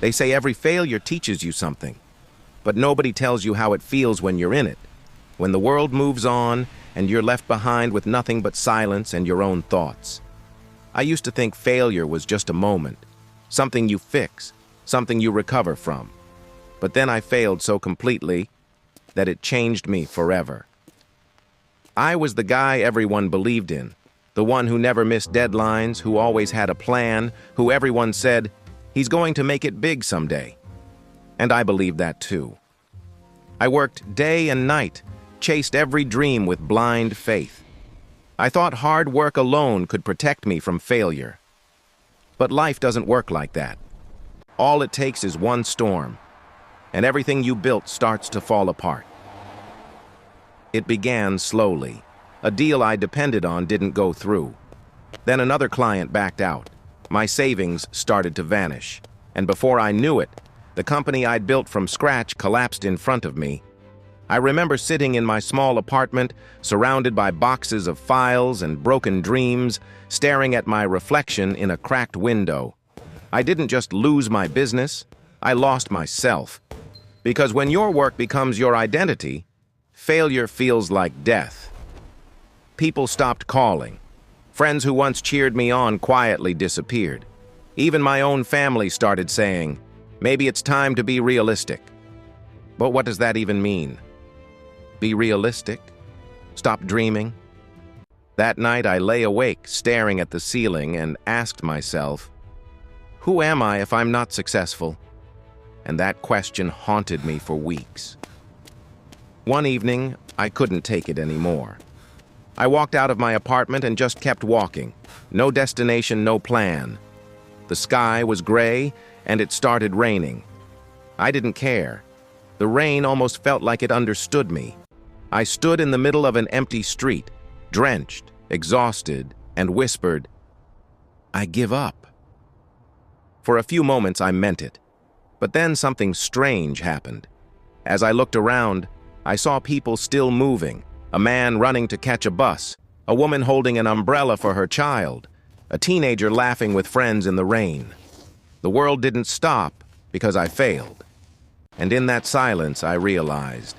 They say every failure teaches you something, but nobody tells you how it feels when you're in it, when the world moves on and you're left behind with nothing but silence and your own thoughts. I used to think failure was just a moment, something you fix, something you recover from. But then I failed so completely that it changed me forever. I was the guy everyone believed in, the one who never missed deadlines, who always had a plan, who everyone said, he's going to make it big someday. And I believed that too. I worked day and night, chased every dream with blind faith. I thought hard work alone could protect me from failure. But life doesn't work like that. All it takes is one storm, and everything you built starts to fall apart. It began slowly. A deal I depended on didn't go through. Then another client backed out. My savings started to vanish. And before I knew it, the company I'd built from scratch collapsed in front of me. I remember sitting in my small apartment, surrounded by boxes of files and broken dreams, staring at my reflection in a cracked window. I didn't just lose my business, I lost myself. Because when your work becomes your identity, failure feels like death. People stopped calling. Friends who once cheered me on quietly disappeared. Even my own family started saying, maybe it's time to be realistic. But what does that even mean? Be realistic? Stop dreaming? That night I lay awake, staring at the ceiling, and asked myself, who am I if I'm not successful? And that question haunted me for weeks. One evening, I couldn't take it anymore. I walked out of my apartment and just kept walking. No destination, no plan. The sky was gray, and it started raining. I didn't care. The rain almost felt like it understood me. I stood in the middle of an empty street, drenched, exhausted, and whispered, I give up. For a few moments, I meant it. But then something strange happened. As I looked around, I saw people still moving, a man running to catch a bus, a woman holding an umbrella for her child, a teenager laughing with friends in the rain. The world didn't stop because I failed. And in that silence, I realized,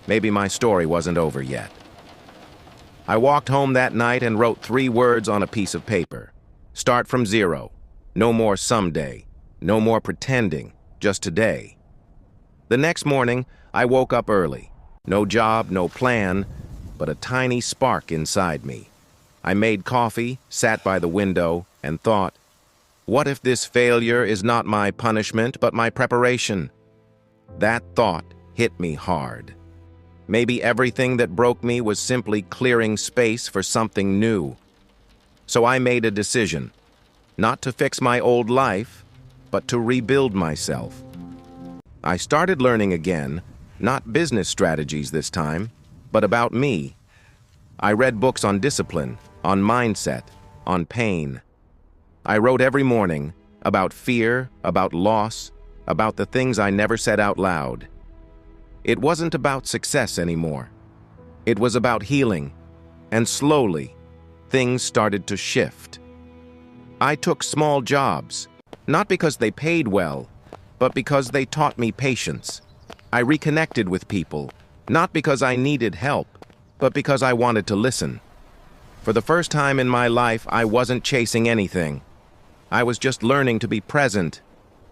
maybe my story wasn't over yet. I walked home that night and wrote 3 words on a piece of paper. Start from zero. No more someday. No more pretending. Just today. The next morning, I woke up early. No job, no plan, but a tiny spark inside me. I made coffee, sat by the window, and thought, what if this failure is not my punishment, but my preparation? That thought hit me hard. Maybe everything that broke me was simply clearing space for something new. So I made a decision, not to fix my old life, but to rebuild myself. I started learning again, not business strategies this time, but about me. I read books on discipline, on mindset, on pain. I wrote every morning about fear, about loss, about the things I never said out loud. It wasn't about success anymore. It was about healing, and slowly, things started to shift. I took small jobs, not because they paid well, but because they taught me patience. I reconnected with people, not because I needed help, but because I wanted to listen. For the first time in my life, I wasn't chasing anything. I was just learning to be present,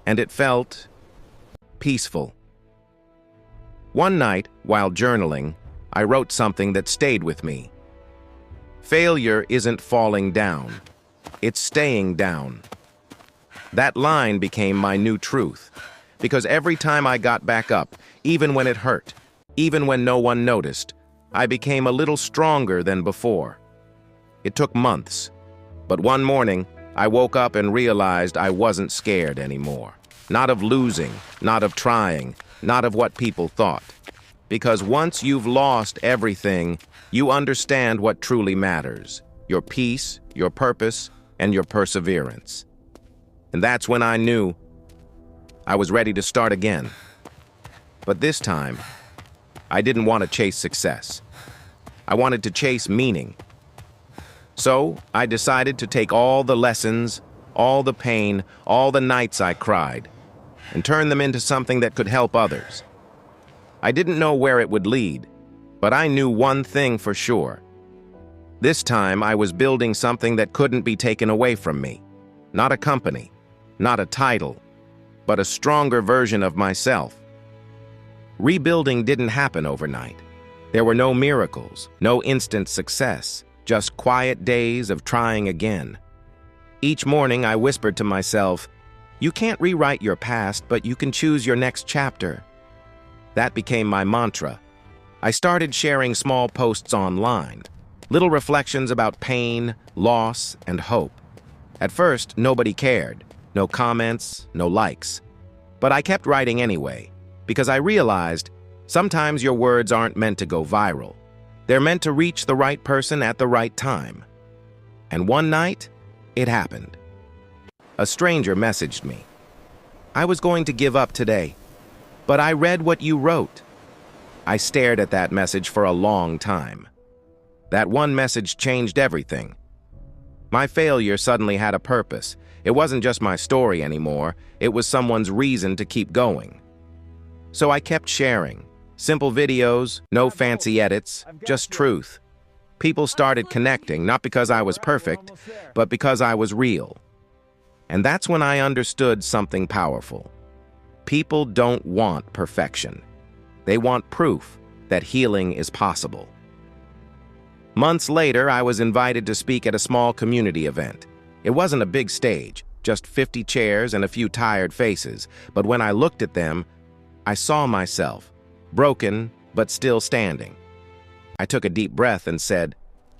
and it felt peaceful. One night, while journaling, I wrote something that stayed with me. Failure isn't falling down. It's staying down. That line became my new truth, because every time I got back up, even when it hurt, even when no one noticed, I became a little stronger than before. It took months, but one morning, I woke up and realized I wasn't scared anymore. Not of losing, not of trying, not of what people thought. Because once you've lost everything, you understand what truly matters: your peace, your purpose, and your perseverance. And that's when I knew I was ready to start again. But this time, I didn't want to chase success. I wanted to chase meaning. So I decided to take all the lessons, all the pain, all the nights I cried, and turn them into something that could help others. I didn't know where it would lead, but I knew one thing for sure. This time I was building something that couldn't be taken away from me. Not a company, not a title, but a stronger version of myself. Rebuilding didn't happen overnight. There were no miracles, no instant success, just quiet days of trying again. Each morning I whispered to myself, "You can't rewrite your past, but you can choose your next chapter." That became my mantra. I started sharing small posts online, little reflections about pain, loss, and hope. At first, nobody cared. No comments, no likes. But I kept writing anyway, because I realized sometimes your words aren't meant to go viral. They're meant to reach the right person at the right time. And one night, it happened. A stranger messaged me. "I was going to give up today, but I read what you wrote." I stared at that message for a long time. That one message changed everything. My failure suddenly had a purpose. It wasn't just my story anymore, it was someone's reason to keep going. So I kept sharing. Simple videos, no fancy edits, just truth. People started connecting, not because I was perfect, but because I was real. And that's when I understood something powerful. People don't want perfection. They want proof that healing is possible. Months later, I was invited to speak at a small community event. It wasn't a big stage, just 50 chairs and a few tired faces, but when I looked at them, I saw myself, broken but still standing. I took a deep breath and said,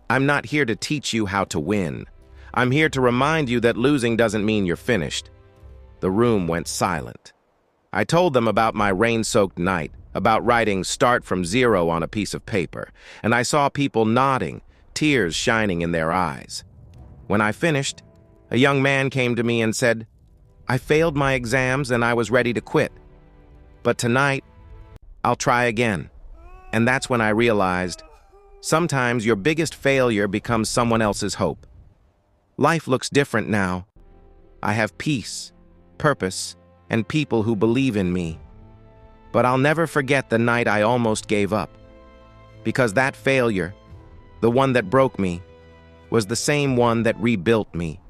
"I'm not here to teach you how to win. I'm here to remind you that losing doesn't mean you're finished." The room went silent. I told them about my rain-soaked night, about writing "start from zero" on a piece of paper, and I saw people nodding, tears shining in their eyes. When I finished, a young man came to me and said, "I failed my exams and I was ready to quit. But tonight, I'll try again." And that's when I realized, sometimes your biggest failure becomes someone else's hope. Life looks different now. I have peace, purpose, and people who believe in me. But I'll never forget the night I almost gave up. Because that failure, the one that broke me, was the same one that rebuilt me.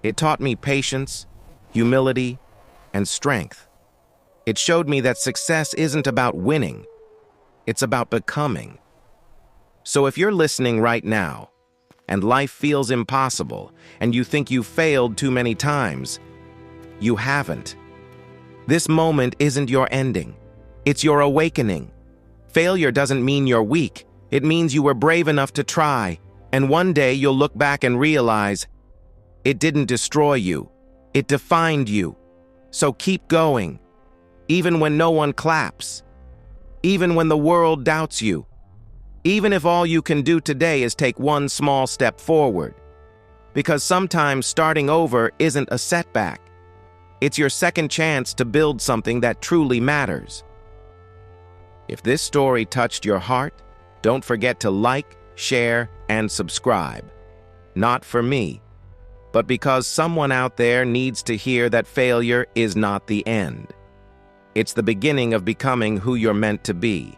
It taught me patience, humility, and strength. It showed me that success isn't about winning. It's about becoming. So if you're listening right now, and life feels impossible, and you think you failed too many times, you haven't. This moment isn't your ending. It's your awakening. Failure doesn't mean you're weak. It means you were brave enough to try, and one day you'll look back and realize it didn't destroy you. It defined you. So keep going, even when no one claps, even when the world doubts you, even if all you can do today is take one small step forward. Because sometimes starting over isn't a setback. It's your second chance to build something that truly matters. If this story touched your heart, don't forget to like, share, and subscribe. Not for me, but because someone out there needs to hear that failure is not the end. It's the beginning of becoming who you're meant to be.